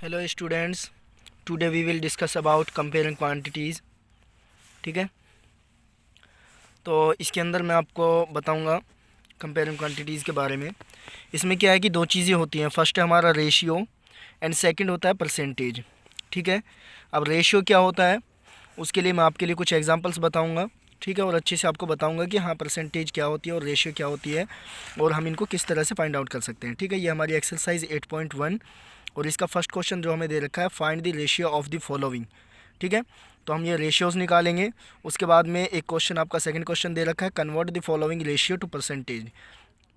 Hello students, today we will discuss about comparing quantities. ठीक है, तो इसके अंदर मैं आपको बताऊंगा कंपेयरिंग क्वांटिटीज़ के बारे में। इसमें क्या है कि दो चीज़ें होती हैं। फर्स्ट है हमारा रेशियो एंड सेकंड होता है परसेंटेज। ठीक है, अब रेशियो क्या होता है उसके लिए मैं आपके लिए कुछ एग्जांपल्स बताऊंगा। ठीक है, और अच्छे से आपको बताऊंगा कि हाँ परसेंटेज क्या होती है और रेशियो क्या होती है और हम इनको किस तरह से फाइंड आउट कर सकते हैं। ठीक है, ये हमारी एक्सरसाइज 8.1 और इसका फर्स्ट क्वेश्चन जो हमें दे रखा है, find the ratio of the following. ठीक है, तो हम ये रेशियोज़ निकालेंगे। उसके बाद में एक क्वेश्चन आपका सेकंड क्वेश्चन दे रखा है, convert the following ratio two percentage.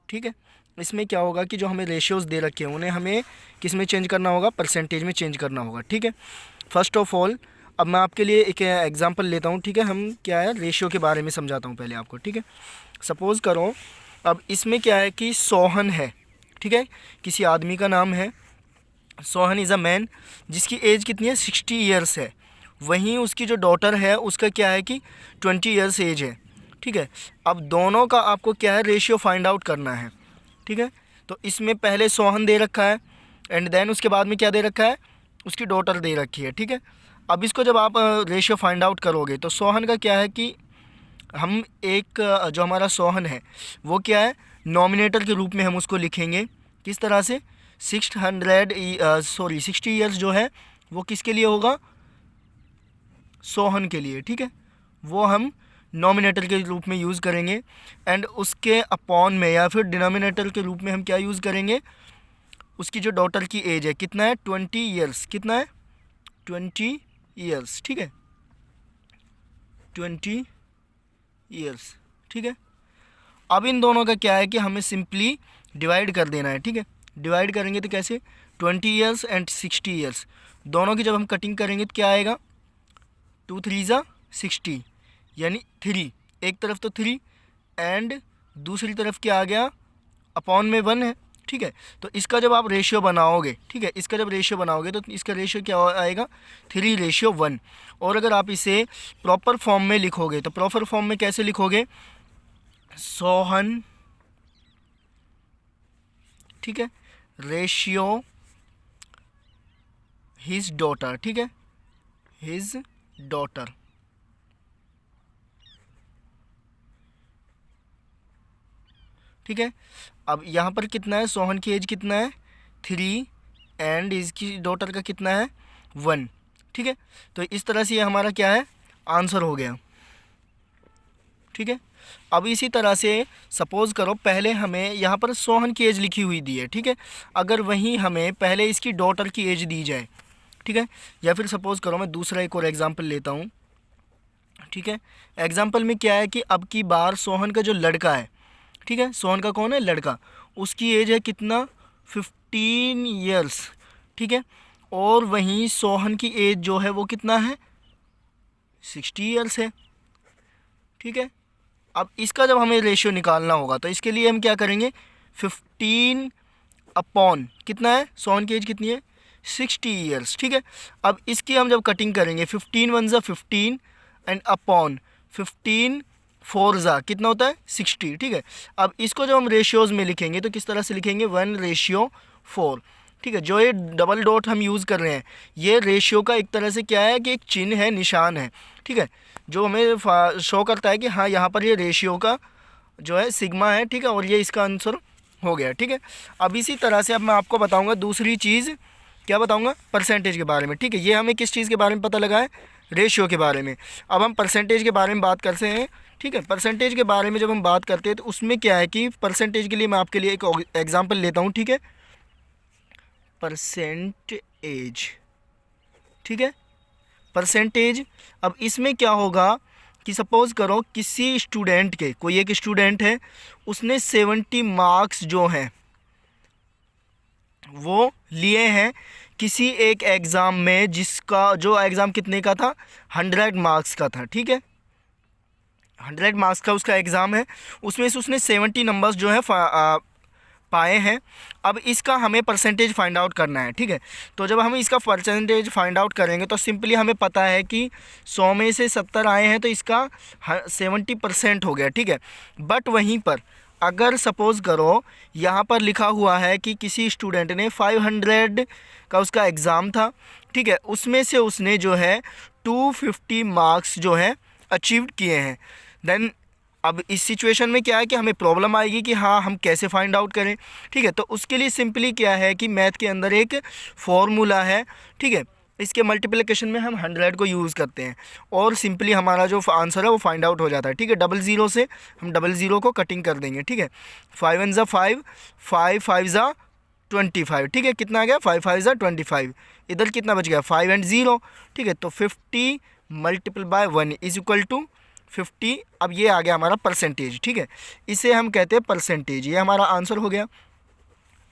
ठीक है, इसमें क्या होगा कि जो हमें रेशियोज़ दे रखे हैं उन्हें हमें किस में चेंज करना होगा, परसेंटेज में चेंज करना होगा। ठीक है, फर्स्ट ऑफ ऑल अब मैं आपके लिए एक एग्जांपल लेता हूँ। ठीक है, हम क्या है रेशियो के बारे में समझाता हूँ पहले आपको। ठीक है, सपोज़ करो अब इसमें क्या है कि सोहन है। ठीक है, किसी आदमी का नाम है सोहन इज़ अ मैन जिसकी एज कितनी है, 60 ईयर्स है। वहीं उसकी जो डॉटर है उसका क्या है कि 20 ईयर्स एज है। ठीक है, अब दोनों का आपको क्या है रेशियो फाइंड आउट करना है। ठीक है, तो इसमें पहले सोहन दे रखा है एंड देन उसके बाद में क्या दे रखा है, उसकी डॉटर दे रखी है। ठीक है, अब इसको जब आप रेशियो फाइंड आउट करोगे तो सोहन का क्या है कि हम एक जो हमारा सोहन है वो क्या है नॉमिनेटर के रूप में हम उसको लिखेंगे। किस तरह से, 60 ईयर्स जो है वो किसके लिए होगा, सोहन के लिए। ठीक है, वो हम नॉमिनेटर के रूप में यूज़ करेंगे एंड उसके अपॉन में या फिर डिनोमिनेटर के रूप में हम क्या यूज़ करेंगे, उसकी जो डॉटर की एज है कितना है, 20 ईयर्स। कितना है, 20 ईयर्स। ठीक है, 20 ईयर्स। ठीक है, अब इन दोनों का क्या है कि हमें सिंपली डिवाइड कर देना है। ठीक है, डिवाइड करेंगे तो कैसे, 20 ईयर्स एंड 60 ईयर्स दोनों की जब हम कटिंग करेंगे तो क्या आएगा, 2 3 ज़ा 60 यानी 3, एक तरफ तो 3 एंड दूसरी तरफ क्या आ गया, अपॉन में 1 है। ठीक है, तो इसका जब आप रेशियो बनाओगे, ठीक है, इसका जब रेशियो बनाओगे तो इसका रेशियो क्या आएगा, 3:1। और अगर आप इसे प्रॉपर फॉर्म में लिखोगे तो प्रॉपर फॉर्म में कैसे लिखोगे, सोहन, ठीक है, रेशियो हिज डॉटर। ठीक है, हिज डॉटर। ठीक है, अब यहाँ पर कितना है, सोहन की एज कितना है, 3 एंड इसकी डॉटर का कितना है, 1। ठीक है, तो इस तरह से ये हमारा क्या है, आंसर हो गया। ठीक है, अब इसी तरह से सपोज़ करो पहले हमें यहाँ पर सोहन की एज लिखी हुई दी है। ठीक है, अगर वहीं हमें पहले इसकी डॉटर की एज दी जाए, ठीक है, या फिर सपोज़ करो मैं दूसरा एक और एग्जांपल लेता हूँ। ठीक है, एग्जांपल में क्या है कि अब की बार सोहन का जो लड़का है, ठीक है, सोहन का कौन है, लड़का, उसकी एज है कितना, 15 ईयर्स। ठीक है, और वहीं सोहन की एज जो है वो कितना है, 60 ईयर्स है। ठीक है, अब इसका जब हमें रेशियो निकालना होगा तो इसके लिए हम क्या करेंगे, 15 अपॉन कितना है, सोहन की एज कितनी है, 60 ईयर्स। ठीक है, अब इसकी हम जब कटिंग करेंगे, 15 1 ज़ा 15 एंड अपॉन 15 4 ज़ा कितना होता है, 60। ठीक है, अब इसको जब हम रेशियोज़ में लिखेंगे तो किस तरह से लिखेंगे, 1:4। ठीक है, जो ये डबल डॉट हम यूज़ कर रहे हैं ये रेशियो का एक तरह से क्या है कि एक चिन्ह है, निशान है। ठीक है, जो हमें शो करता है कि हाँ यहाँ पर ये रेशियो का जो है सिग्मा है। ठीक है, और ये इसका आंसर हो गया। ठीक है, अब इसी तरह से अब मैं आपको बताऊंगा दूसरी चीज़, क्या बताऊंगा, परसेंटेज के बारे में। ठीक है, ये हमें किस चीज़ के बारे में पता लगा है, रेशियो के बारे में। अब हम परसेंटेज के बारे में बात करते हैं। ठीक है, परसेंटेज के बारे में जब हम बात करते हैं तो उसमें क्या है कि परसेंटेज के लिए मैं आपके लिए एक एग्जाम्पल लेता हूँ। ठीक है, परसेंटेज। ठीक है, परसेंटेज, अब इसमें क्या होगा कि सपोज़ करो किसी स्टूडेंट के, कोई एक स्टूडेंट है उसने 70 मार्क्स जो हैं वो लिए हैं किसी एक एग्ज़ाम में, जिसका जो एग्ज़ाम कितने का था, 100 मार्क्स का था। ठीक है, 100 मार्क्स का उसका एग्ज़ाम है, उसमें से उसने 70 नंबर्स जो है पाए हैं। अब इसका हमें परसेंटेज फाइंड आउट करना है। ठीक है, तो जब हम इसका परसेंटेज फाइंड आउट करेंगे तो सिंपली हमें पता है कि 100 में से 70 आए हैं तो इसका 70% हो गया। ठीक है, बट वहीं पर अगर सपोज़ करो यहाँ पर लिखा हुआ है कि किसी स्टूडेंट ने 500 का उसका एग्ज़ाम था, ठीक है, उसमें से उसने जो है 250 मार्क्स जो है अचीव किए हैं, देन अब इस सिचुएशन में क्या है कि हमें प्रॉब्लम आएगी कि हाँ हम कैसे फाइंड आउट करें, ठीक है। तो उसके लिए सिंपली क्या है कि मैथ के अंदर एक फॉर्मूला है, ठीक है, इसके मल्टीप्लिकेशन में हम 100 को यूज़ करते हैं और सिंपली हमारा जो आंसर है वो फाइंड आउट हो जाता है, ठीक है। 00 से हम 00 को कटिंग कर देंगे, ठीक है। 5 1 ज़ा 5, 5 5 ज़ा 25, ठीक है, कितना आ गया 5 5 ज़ा 25, इधर कितना बच गया 5 एंड 0, ठीक है। तो 50 multiple by 1 is equal to 50। अब ये आ गया हमारा परसेंटेज, ठीक है, इसे हम कहते हैं परसेंटेज, ये हमारा आंसर हो गया,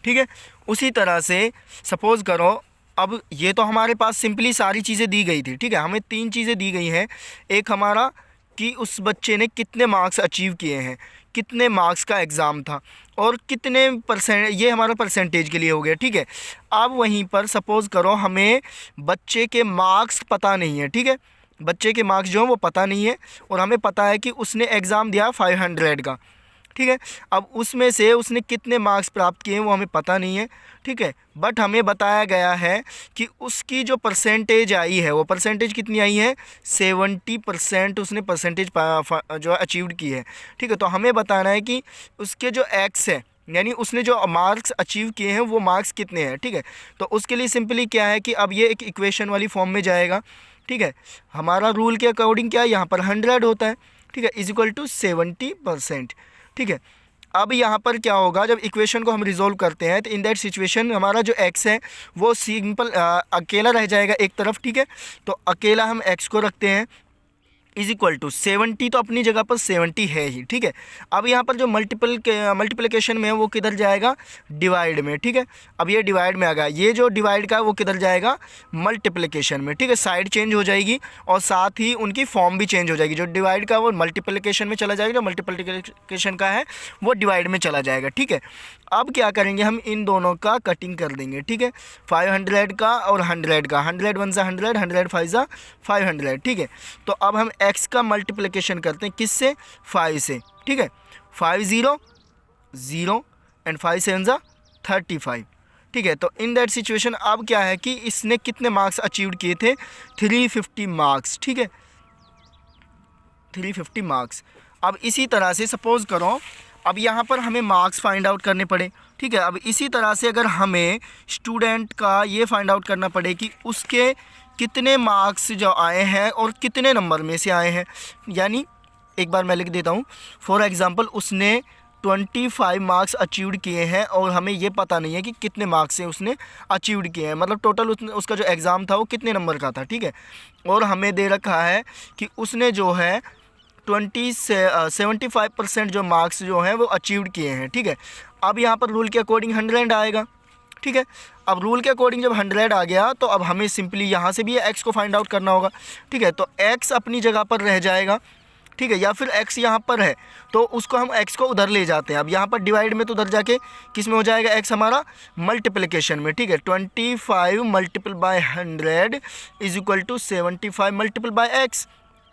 ठीक है। उसी तरह से सपोज़ करो अब ये तो हमारे पास सिंपली सारी चीज़ें दी गई थी, ठीक है, हमें 3 चीज़ें दी गई हैं। एक हमारा कि उस बच्चे ने कितने मार्क्स अचीव किए हैं, कितने मार्क्स का एग्ज़ाम था और कितने परसेंट, ये हमारा परसेंटेज के लिए हो गया, ठीक है। अब वहीं पर सपोज़ करो हमें बच्चे के मार्क्स पता नहीं है, ठीक है, बच्चे के मार्क्स जो हैं वो पता नहीं है और हमें पता है कि उसने एग्ज़ाम दिया 500 का, ठीक है। अब उसमें से उसने कितने मार्क्स प्राप्त किए हैं वो हमें पता नहीं है, ठीक है, बट हमें बताया गया है कि उसकी जो परसेंटेज आई है वो परसेंटेज कितनी आई है 70% उसने परसेंटेज जो अचीव्ड की है, ठीक है। तो हमें बताना है कि उसके जो एक्स है यानी उसने जो मार्क्स अचीव किए हैं वो मार्क्स कितने हैं, ठीक है। तो उसके लिए सिंपली क्या है कि अब ये एक इक्वेशन वाली फॉर्म में जाएगा, ठीक है। हमारा रूल के अकॉर्डिंग क्या है यहाँ पर 100 होता है, ठीक है, इज इक्वल टू 70%, ठीक है। अब यहाँ पर क्या होगा जब इक्वेशन को हम रिजोल्व करते हैं तो इन दैट सिचुएशन हमारा जो x है वो सिंपल अकेला रह जाएगा एक तरफ, ठीक है। तो अकेला हम x को रखते हैं इज इक्वल टू 70, तो अपनी जगह पर 70 है ही, ठीक है। अब यहाँ पर जो मल्टीप्लिकेशन में है वो किधर जाएगा डिवाइड में, ठीक है। अब ये डिवाइड में आ गया, ये जो डिवाइड का है वो किधर जाएगा मल्टीप्लिकेशन में, ठीक है। साइड चेंज हो जाएगी और साथ ही उनकी फॉर्म भी चेंज हो जाएगी, जो डिवाइड का वो मल्टीप्लिकेशन में चला जाएगा, जो मल्टीप्लिकेशन का है वो डिवाइड में चला जाएगा, ठीक है। अब क्या करेंगे हम इन दोनों का कटिंग कर देंगे, ठीक है, 500 का और 100 का, 100 1 ज़ा 100, 100 5 ज़ा 500, ठीक है। तो अब हम x का मल्टीप्लिकेशन करते हैं किससे 5 से, ठीक है, 5 0 0 एंड 5 7 ज़ा 35, ठीक है। तो इन दैट सिचुएशन अब क्या है कि इसने कितने मार्क्स अचीव किए थे 350 मार्क्स, ठीक है, 350 मार्क्स। अब इसी तरह से सपोज़ करो अब यहाँ पर हमें मार्क्स फाइंड आउट करने पड़े, ठीक है। अब इसी तरह से अगर हमें स्टूडेंट का ये फाइंड आउट करना पड़े कि उसके कितने मार्क्स जो आए हैं और कितने नंबर में से आए हैं, यानी एक बार मैं लिख देता हूँ, फॉर एग्ज़ाम्पल उसने 25 मार्क्स अचीव्ड किए हैं और हमें ये पता नहीं है कि कितने मार्क्स से उसने अचीव्ड किए हैं, मतलब टोटल उसका जो एग्ज़ाम था वो कितने नंबर का था, ठीक है। और हमें दे रखा है कि उसने जो है 75% जो मार्क्स जो हैं वो अचीव्ड किए हैं, ठीक है। अब यहाँ पर रूल के अकॉर्डिंग 100 आएगा, ठीक है। अब रूल के अकॉर्डिंग जब 100 आ गया तो अब हमें सिंपली यहाँ से भी x को फाइंड आउट करना होगा, ठीक है। तो x अपनी जगह पर रह जाएगा, ठीक है, या फिर x यहाँ पर है तो उसको हम x को उधर ले जाते हैं। अब यहाँ पर डिवाइड में तो उधर जाके किस में हो जाएगा x हमारा मल्टीप्लिकेशन में, ठीक है। 25 multiple by 100 is equal to 75 multiple by x,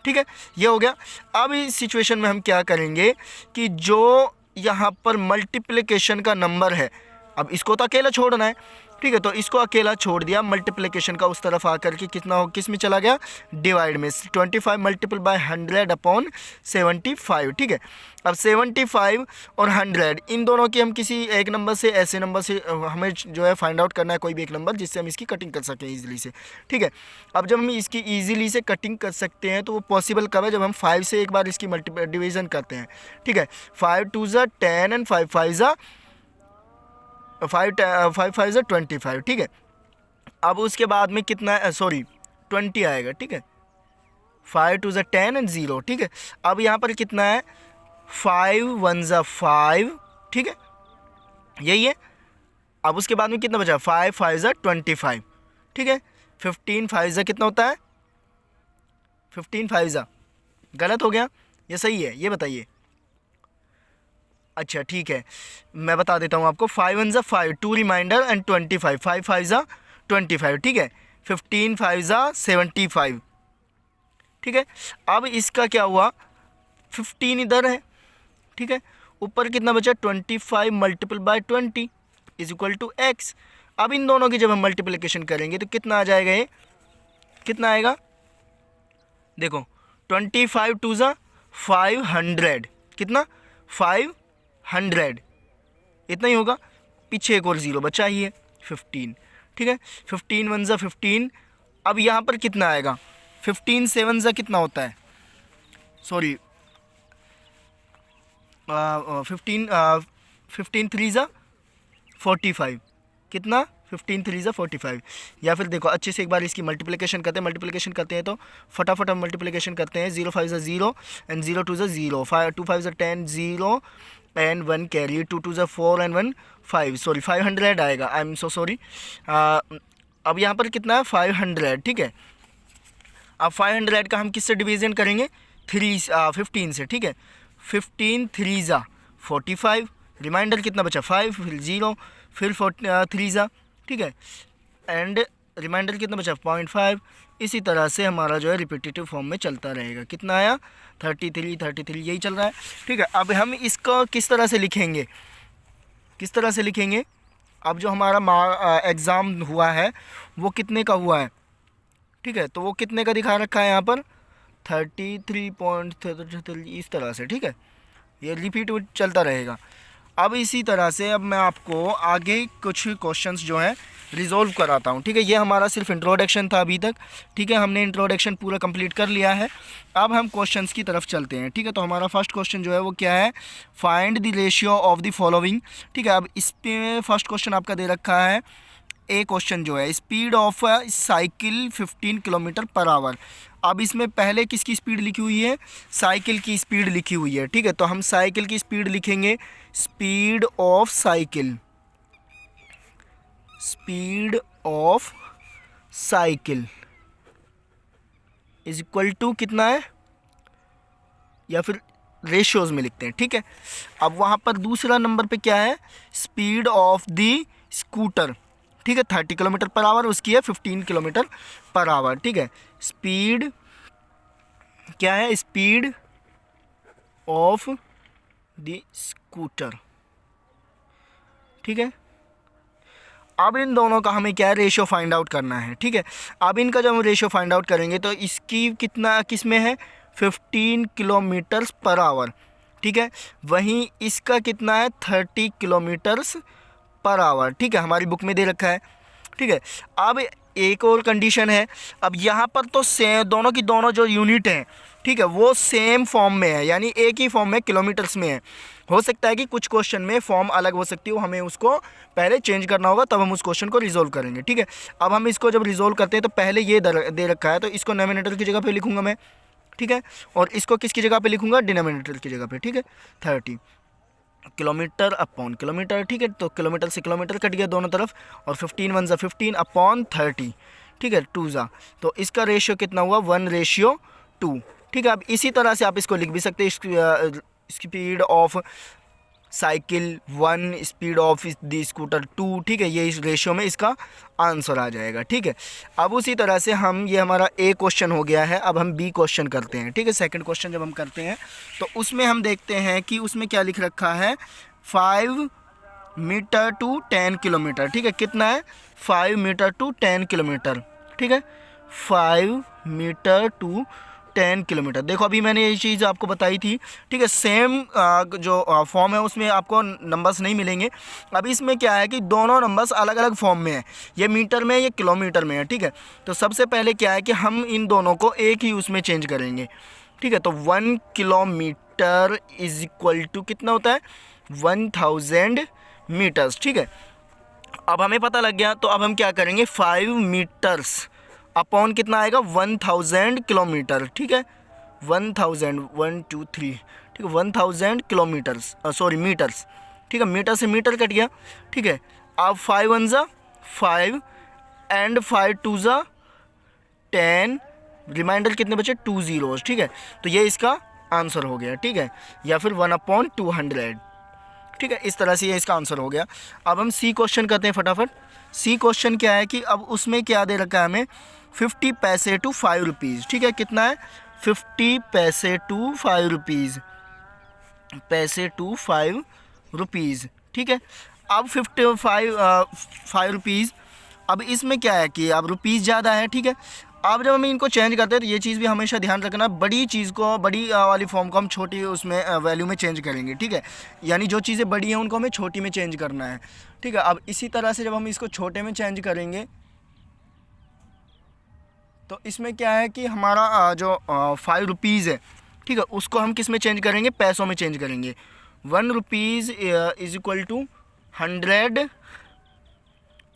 ठीक है, ये हो गया। अब इस सिचुएशन में हम क्या करेंगे कि जो यहाँ पर मल्टीप्लिकेशन का नंबर है अब इसको तो अकेला छोड़ना है, ठीक है, तो इसको अकेला छोड़ दिया, मल्टीप्लिकेशन का उस तरफ आकर के कितना हो किस में चला गया डिवाइड में, 25 मल्टीपल बाय 100 अपॉन 75, ठीक है। अब 75 और 100 इन दोनों की हम किसी एक नंबर से ऐसे नंबर से हमें जो है फाइंड आउट करना है कोई भी एक नंबर जिससे हम इसकी कटिंग कर सकें ईजिली से, ठीक है। अब जब हम इसकी ईजिली से कटिंग कर सकते हैं तो वो पॉसिबल कब है जब हम 5 से एक बार इसकी डिवीज़न करते हैं, ठीक है। 5 2 ज़ा 10 एंड 5 5 ज़ा 5 ज़ा 25, ठीक है। अब उसके बाद में कितना है 20 आएगा, ठीक है, 5 2 ज़ा 10 एंड 0, ठीक है। अब यहाँ पर कितना है 5 1 ज़ा 5, ठीक है, यही है। अब उसके बाद में कितना बचा 5 5 ज़ा 25, ठीक है। 15 5 ज़ा कितना होता है 15 5 ज़ा, गलत हो गया या सही है ये बताइए। अच्छा ठीक है, मैं बता देता हूँ आपको, 5 1 ज़ा 5 2 रिमाइंडर एंड 25, 5 5 ज़ा 25, ठीक है। 15 5 ज़ा 75, ठीक है। अब इसका क्या हुआ 15 इधर है, ठीक है, ऊपर कितना बचा 25 multiple by 20 is equal to x। अब इन दोनों की जब हम मल्टीप्लिकेशन करेंगे तो कितना आ जाएगा, ये कितना आएगा, देखो 25 टू ज़ा 500, कितना 500, इतना ही होगा, पीछे एक और ज़ीरो बचा ही है 15, ठीक है। 15 वन ज़ा 15, अब यहाँ पर कितना आएगा, 15 7 ज़ा कितना होता है, सॉरी 15 3 ज़ा 45, कितना 15 3 ज़ा 45। या फिर देखो अच्छे से एक बार इसकी मल्टीप्लिकेशन करते हैं तो फटाफट हम मल्टीप्लिकेशन करते हैं। 0 5 ज़ा 0 एंड 0 2 ज़ा 0, 2 5 ज़ा 10, 0 एंड 1 कैरी, 2 2 ज़ा 4 एंड 1 5, सॉरी 500 आएगा, आई एम सो सॉरी। अब यहाँ पर कितना है 500, ठीक है। अब 500 का हम किससे डिवीज़न करेंगे, 15 से, ठीक है। 15 3 ज़ा 45, रिमाइंडर कितना बचा 5, फिर 0, फिर 3 ज़ा, ठीक है, एंड रिमाइंडर कितना बचा 0.5। इसी तरह से हमारा जो है रिपीटेटिव फॉर्म में चलता रहेगा। कितना आया 33 यही चल रहा है, ठीक है। अब हम इसको किस तरह से लिखेंगे, अब जो हमारा एग्ज़ाम हुआ है वो कितने का हुआ है, ठीक है, तो वो कितने का दिखा रखा है यहाँ पर 33.33 इस तरह से, ठीक है। ये रिपीट चलता रहेगा। अब इसी तरह से अब मैं आपको आगे कुछ क्वेश्चंस जो हैं रिजॉल्व कराता हूँ, ठीक है। ये हमारा सिर्फ इंट्रोडक्शन था अभी तक, ठीक है, हमने इंट्रोडक्शन पूरा कंप्लीट कर लिया है। अब हम क्वेश्चंस की तरफ चलते हैं, ठीक है। तो हमारा फर्स्ट क्वेश्चन जो है वो क्या है, find the ratio of the following, ठीक है। अब इस पे फर्स्ट क्वेश्चन आपका दे रखा है, ए क्वेश्चन जो है speed of cycle 15 kilometre per hour. अब इसमें पहले किसकी स्पीड लिखी हुई है, साइकिल की स्पीड लिखी हुई है, ठीक है। तो हम साइकिल की स्पीड लिखेंगे, speed of cycle is equal to कितना है, या फिर रेशियोज में लिखते हैं, ठीक है। अब वहाँ पर दूसरा नंबर पे क्या है, स्पीड ऑफ द स्कूटर, ठीक है, 30 किलोमीटर पर आवर, उसकी है 15 किलोमीटर पर आवर, ठीक है। स्पीड क्या है, स्पीड ऑफ द स्कूटर, ठीक है। अब इन दोनों का हमें क्या है, रेशियो फाइंड आउट करना है, ठीक है। अब इनका जब हम रेशियो फाइंड आउट करेंगे तो इसकी कितना किस में है 15 किलोमीटर्स पर आवर, ठीक है। वहीं इसका कितना है 30 किलोमीटर्स पर आवर, ठीक है, हमारी बुक में दे रखा है, ठीक है। अब एक और कंडीशन है, अब यहाँ पर तो दोनों की दोनों जो यूनिट हैं, ठीक है, वो सेम फॉर्म में है, यानी एक ही फॉर्म में किलोमीटर्स में है। हो सकता है कि कुछ क्वेश्चन में फॉर्म अलग हो सकती है, वो हमें उसको पहले चेंज करना होगा, तब हम उस क्वेश्चन को रिजोल्व करेंगे, ठीक है। अब हम इसको जब रिजोल्व करते हैं तो पहले ये दे रखा है, तो इसको नोमिनेटर की जगह पे लिखूंगा मैं, ठीक है, और इसको किसकी जगह पे लिखूंगा, डिनोमिनेटर की जगह पे, ठीक है। 30 किलोमीटर अपॉन किलोमीटर, ठीक है, तो किलोमीटर से किलोमीटर कट गया दोनों तरफ, और 15 1 ज़ा 15 अपॉन 30, ठीक है, 2 ज़ा, तो इसका रेशियो कितना हुआ 1:2, ठीक है। अब इसी तरह से आप इसको लिख भी सकते हैं, speed of cycle 1, speed of the scooter 2, ठीक है, ये इस रेशियो में इसका आंसर आ जाएगा, ठीक है। अब उसी तरह से हम, ये हमारा ए क्वेश्चन हो गया है, अब हम बी क्वेश्चन करते हैं, ठीक है। सेकंड क्वेश्चन जब हम करते हैं तो उसमें हम देखते हैं कि उसमें क्या लिख रखा है, 5 मीटर टू 10 किलोमीटर, ठीक है, कितना है 5 मीटर टू 10 किलोमीटर, ठीक है, 5 मीटर टू 10 किलोमीटर। देखो अभी मैंने ये चीज़ आपको बताई थी, ठीक है, सेम जो फॉर्म है उसमें आपको नंबर्स नहीं मिलेंगे। अभी इसमें क्या है कि दोनों नंबर्स अलग अलग फॉर्म में है, ये मीटर में, ये किलोमीटर में है, ठीक है। तो सबसे पहले क्या है कि हम इन दोनों को एक ही उसमें चेंज करेंगे, ठीक है। तो 1 किलोमीटर इज इक्वल टू कितना होता है 1000 मीटर्स, ठीक है। अब हमें पता लग गया, तो अब हम क्या करेंगे 5 मीटर्स अपॉन कितना आएगा 1000 किलोमीटर, ठीक है, 1000 1 2 3, ठीक है, 1000 किलोमीटर्स, सॉरी मीटर्स, ठीक है, मीटर से मीटर कट गया, ठीक है। अब 5 1 ज़ा 5 एंड 5 2 ज़ा 10, रिमाइंडर कितने बचे 2 zeros, ठीक है। तो ये इसका आंसर हो गया, ठीक है, या फिर 1/200, ठीक है, इस तरह से ये इसका आंसर हो गया। अब हम सी क्वेश्चन करते हैं फटाफट। सी क्वेश्चन क्या है कि अब उसमें क्या दे रखा है हमें 50 पैसे टू 5 रुपीज़, ठीक है, कितना है 50 पैसे टू 5 रुपीज़, पैसे टू 5 रुपीज़। ठीक है, अब 5 रुपीज़। अब इसमें क्या है कि अब रुपीज़ ज़्यादा है। ठीक है, अब जब हम इनको चेंज करते हैं तो ये चीज़ भी हमेशा ध्यान रखना, बड़ी चीज़ को, बड़ी वाली फॉर्म को हम छोटी उसमें वैल्यू में चेंज करेंगे। ठीक है, यानी जो चीज़ें बड़ी हैं उनको हमें छोटी में चेंज करना है। ठीक है, अब इसी तरह से जब हम इसको छोटे में चेंज करेंगे तो इसमें क्या है कि हमारा जो 5 रुपीज़ है, ठीक है, उसको हम किस में चेंज करेंगे, पैसों में चेंज करेंगे। 1 रुपीज़ इज इक्वल टू 100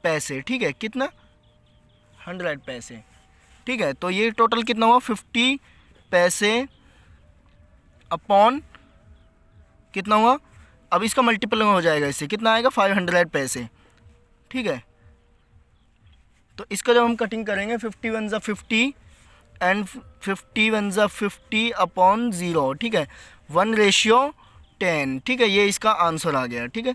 पैसे। ठीक है, कितना, 100 पैसे। ठीक है, तो ये टोटल कितना हुआ, 50 पैसे अपॉन कितना हुआ, अब इसका मल्टीपल हो जाएगा, इससे कितना आएगा, 500 पैसे। ठीक है, तो इसका जब हम कटिंग करेंगे 50 वन ज़ा 50 एंड 50 वन ज़ा 50 अपॉन 0। ठीक है, 1:10। ठीक है, ये इसका आंसर आ गया। ठीक है,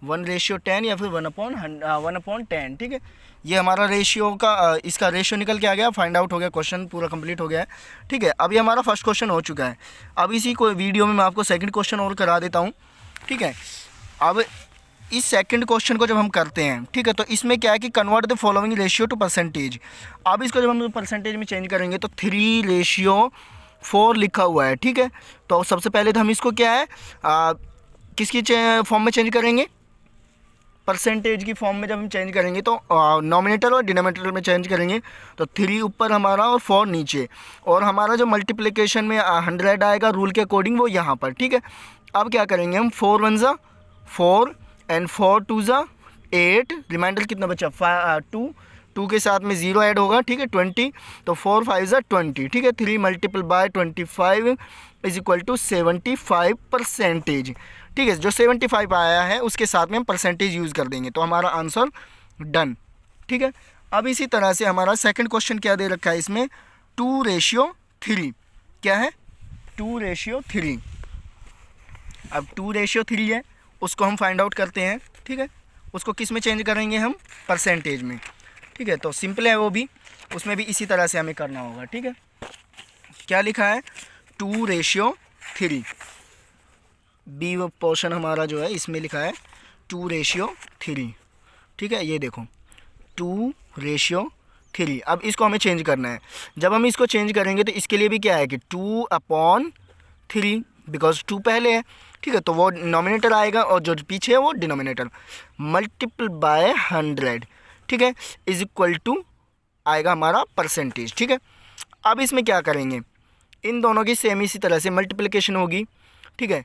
1:10 या फिर 1/10। ठीक है, ये हमारा रेशियो का इसका रेशियो निकल के आ गया, फाइंड आउट हो गया, क्वेश्चन पूरा कंप्लीट हो गया है। ठीक है, अभी हमारा फर्स्ट क्वेश्चन हो चुका है। अब इसी को वीडियो में मैं आपको सेकंड क्वेश्चन और करा देता हूँ। ठीक है, अब इस सेकंड क्वेश्चन को जब हम करते हैं, ठीक है, तो इसमें क्या है कि convert the following ratio two percentage. अब इसको जब हम परसेंटेज में चेंज करेंगे तो 3:4 लिखा हुआ है। ठीक है, तो सबसे पहले तो हम इसको क्या है किसकी फॉर्म में चेंज करेंगे, परसेंटेज की फॉर्म में जब हम चेंज करेंगे तो नॉमिनेटर और डिनोमिनेटर में चेंज करेंगे। तो 3 ऊपर हमारा और 4 नीचे, और हमारा जो मल्टीप्लिकेशन में 100 आएगा रूल के अकॉर्डिंग वो यहाँ पर। ठीक है, अब क्या करेंगे हम, 4 वन ज़ा 4 एंड 4 टू ज़ा 8, रिमाइंडर कितना बचा, 2 के साथ में 0 ऐड होगा। ठीक है, 20, तो 4 5 ज़ा 20। ठीक है, 3 multiple by 25 is equal to 75 percentage. ठीक है, जो 75 आया है उसके साथ में हम परसेंटेज यूज़ कर देंगे, तो हमारा आंसर डन। ठीक है, अब इसी तरह से हमारा सेकंड क्वेश्चन क्या दे रखा है इसमें, 2:3। क्या है, 2:3। अब 2:3 है, उसको हम फाइंड आउट करते हैं। ठीक है, उसको किस में चेंज करेंगे हम, परसेंटेज में। ठीक है, तो सिंपल है वो भी, उसमें भी इसी तरह से हमें करना होगा। ठीक है, क्या लिखा है, 2:3। बी पोर्शन हमारा जो है इसमें लिखा है 2:3। ठीक है, ये देखो 2:3। अब इसको हमें चेंज करना है। जब हम इसको चेंज करेंगे तो इसके लिए भी क्या है कि 2/3, बिकॉज 2 पहले है। ठीक है, तो वो नॉमिनेटर आएगा और जो पीछे है वो डिनोमिनेटर, मल्टीपल बाय 100। ठीक है, इज इक्वल टू आएगा हमारा परसेंटेज। ठीक है, अब इसमें क्या करेंगे, इन दोनों की सेम इसी तरह से मल्टीप्लिकेशन होगी। ठीक है,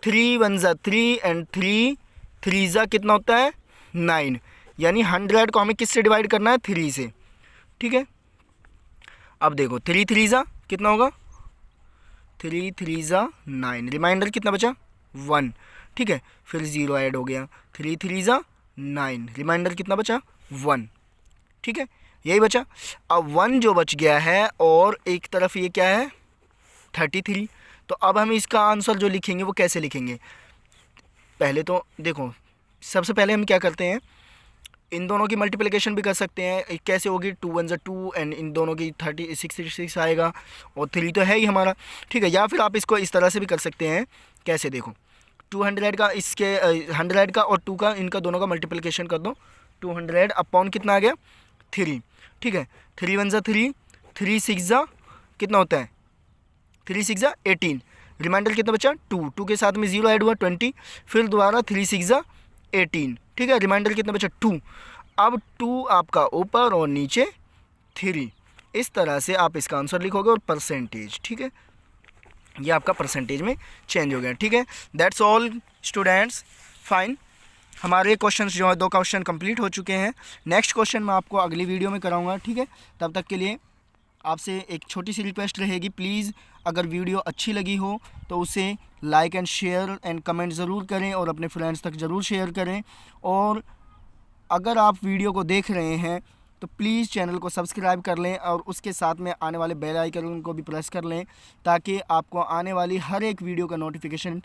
3 वन ज़ा 3 एंड 3 3 ज़ा कितना होता है, 9, यानी 100 को हमें किससे डिवाइड करना है, 3 से। ठीक है, अब देखो 3 3 ज़ा कितना होगा, 3 3 ज़ा 9, रिमाइंडर कितना बचा, 1। ठीक है, फिर 0 ऐड हो गया, 3 3 ज़ा 9, रिमाइंडर कितना बचा, 1। ठीक है, यही बचा। अब 1 जो बच गया है और एक तरफ ये क्या है, 33। तो अब हम इसका आंसर जो लिखेंगे वो कैसे लिखेंगे, पहले तो देखो सबसे पहले हम क्या करते हैं, इन दोनों की मल्टीप्लिकेशन भी कर सकते हैं। कैसे होगी, 2 वन ज़ा 2 एंड इन दोनों की 66 आएगा, और 3 तो है ही हमारा। ठीक है, या फिर आप इसको इस तरह से भी कर सकते हैं, कैसे देखो, 200 का इसके 100 का और 2 का, इनका दोनों का मल्टीप्लिकेशन कर दो, 200 अपॉन कितना आ गया, 3। ठीक है, 3 वन ज़ा 3, 3 6 ज़ा कितना होता है, 3 6 ज़ा 18, रिमाइंडर कितना बचा, 2 के साथ में 0 ऐड हुआ, 20, फिर दोबारा 3 6 ज़ा 18। ठीक है, रिमाइंडर कितना बचा, 2। अब 2 आपका ऊपर और नीचे 3, इस तरह से आप इसका आंसर लिखोगे और परसेंटेज। ठीक है, ये आपका परसेंटेज में चेंज हो गया। ठीक है, दैट्स ऑल स्टूडेंट्स, फाइन। हमारे क्वेश्चंस जो है 2 क्वेश्चन कंप्लीट हो चुके हैं। नेक्स्ट क्वेश्चन मैं आपको अगली वीडियो में कराऊंगा। ठीक है, तब तक के लिए आपसे एक छोटी सी रिक्वेस्ट रहेगी, प्लीज़ अगर वीडियो अच्छी लगी हो तो उसे like and share and comment ज़रूर करें और अपने फ्रेंड्स तक ज़रूर शेयर करें। और अगर आप वीडियो को देख रहे हैं तो प्लीज़ चैनल को सब्सक्राइब कर लें और उसके साथ में आने वाले बेल आइकन को भी प्रेस कर लें, ताकि आपको आने वाली हर एक वीडियो का नोटिफिकेशन